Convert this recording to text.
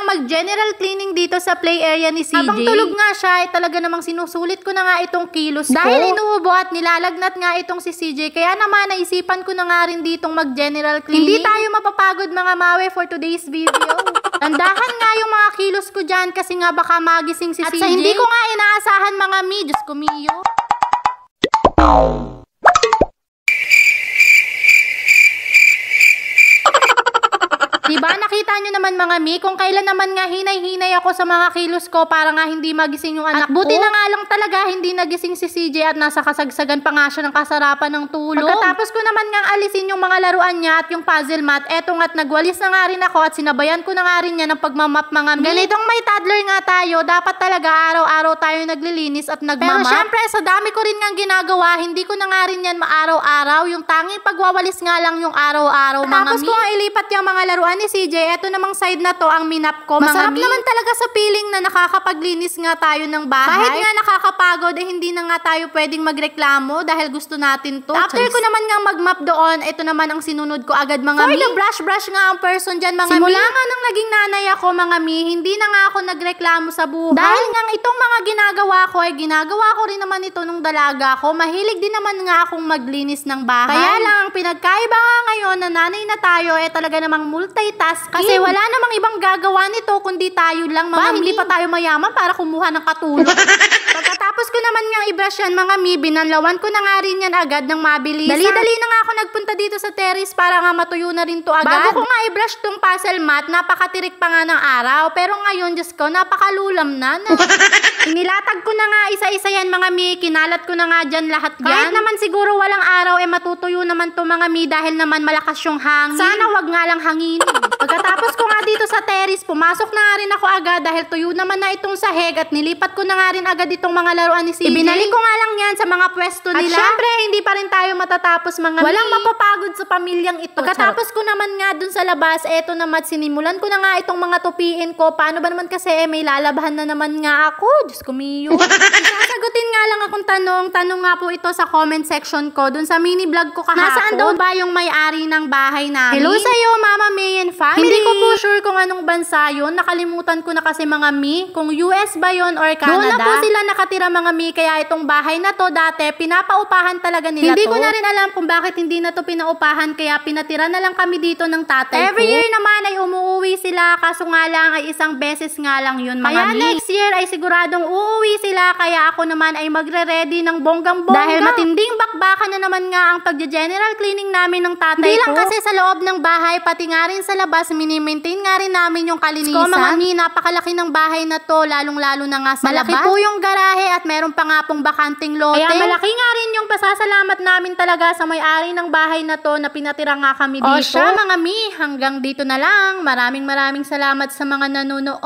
ngang mag-general cleaning dito sa play area ni CJ. Habang tulog nga siya, ay talaga namang sinusulit ko na nga itong kilos ko. Dahil inuubo at nilalagnat nga itong si CJ, kaya naman naisipan ko na nga rin ditong mag-general cleaning. Hindi tayo mapapagod mga mawe for today's video. Tandahan nga yung mga kilos ko dyan kasi nga baka magising si CJ. At sa hindi ko nga inaasahan mga mi, Diyos ko miyo. Diba nakita nyo naman mga mi, kung kailan naman nga hinay-hinay ako sa mga kilos ko para nga hindi magising yung anak ko. At buti na nga lang talaga hindi nagising si CJ at nasa kasagsagan pa nga siya ng kasarapan ng tulog. Pagkatapos ko naman nga alisin yung mga laruan niya at yung puzzle mat, eto nga't nagwalis na nga rin ako at sinabayan ko na nga rin niya ng pagmamap mga mi. Ganitong may toddler nga tayo, dapat talaga araw-araw tayo naglilinis at nagmamap. Pero syempre sa dami ko rin nga ginagawa, hindi ko na nga rin yan maaraw-araw. Yung tanging pagwawalis nga lang yung araw-araw mga mi. Tapos ko nga ilipat yung mga laruan ni CJ, eto namang side na to ang minap ko. Masarap naman talaga sa feeling na nakakapaglinis nga tayo ng bahay. Kahit nga nakakapagod, hindi na nga tayo pwedeng magreklamo dahil gusto natin to. After ko naman nga magmap doon, eto naman ang sinunod ko agad mga mi. For the brush nga ang person dyan mga mi. Simula nga nang naging nanay ako mga mi, hindi na nga ako nagreklamo sa buhay. Dahil nga itong mga ginagawa ko ay ginagawa ko rin naman ito nung dalaga ko. Mahilig din naman nga akong maglinis ng bahay. Kaya lang ang pinagkaiba nga ngayon na nanay na tayo ay talaga namang multitask. Kasi wala namang ibang gagawa nito kundi tayo lang mga hindi pa tayo mayaman para kumuha ng katulong. Pagkatapos ko naman nga i-brush yan mga mi, binanlawan ko na nga rin yan agad ng mabilis. Dali-dali na nga ako nagpunta dito sa terrace para nga matuyo na rin to agad. Bago ko nga i-brush tong puzzle mat, napakatirik pa nga ng araw. Pero ngayon, Diyos ko, napakalulam na. Inilatag ko na nga isa-isa yan mga mi, kinalat ko na nga dyan lahat yan. Kahit naman siguro walang araw, matutuyo naman to mga mi dahil naman malakas yung hangin. Sana wag nga lang hanginin. Pagkatapos ko nga dito sa terrace, pumasok na nga rin ako agad dahil tuyo naman na itong sahig at nilipat ko na nga rin agad itong mga laruan ni CJ. Ibinalik ko nga lang yan sa mga pwesto nila. At syempre, hindi pa rin tayo matatapos mga mi. Walang mapapagod sa pamilyang ito. Pagkatapos ko naman nga dun sa labas, eto naman, sinimulan ko na nga itong mga tupiin ko. Paano ba naman kasi may lalabahan na naman nga ako? Diyos ko miyo. Sasagutin nga lang akong tanong nga po ito sa comment section ko dun sa mini vlog ko kahapon. Nasaan daw ba yung may-ari ng bahay namin? Hello sa'yo, Mama May and family. Hindi ko po sure kung anong bansa yun. Nakalimutan ko na kasi mga mi, kung US ba yun or Canada. Doon na po sila nakatira mga mi, kaya itong bahay na to dati, pinapaupahan talaga nila hindi to. Hindi ko na rin alam kung bakit hindi na to pinaupahan, kaya pinatira na lang kami dito ng tatay ko. Every year naman ay umuwi sila, kaso nga lang ay isang beses nga lang yun mga mi. Kaya next year ay siguradong uuwi sila, kaya ako naman ay magre-ready ng bonggang-bongga. Dahil matinding bakbakan na naman nga ang pag-general cleaning namin ng tatay ko. Hindi lang kasi sa loob ng bahay, pati nga rin sa labas, mini-maintain nga rin namin yung kalinisan. Ko mga mi, napakalaki ng bahay na to, lalong-lalo na nga sa malaki labas. Malaki po yung garahe at meron pa nga pong bakanting lote. Kaya malaki nga rin yung pasasalamat namin talaga sa may-ari ng bahay na to na pinatira nga kami dito. O siya mga mi, hanggang dito na lang. Maraming salamat sa mga nanonood.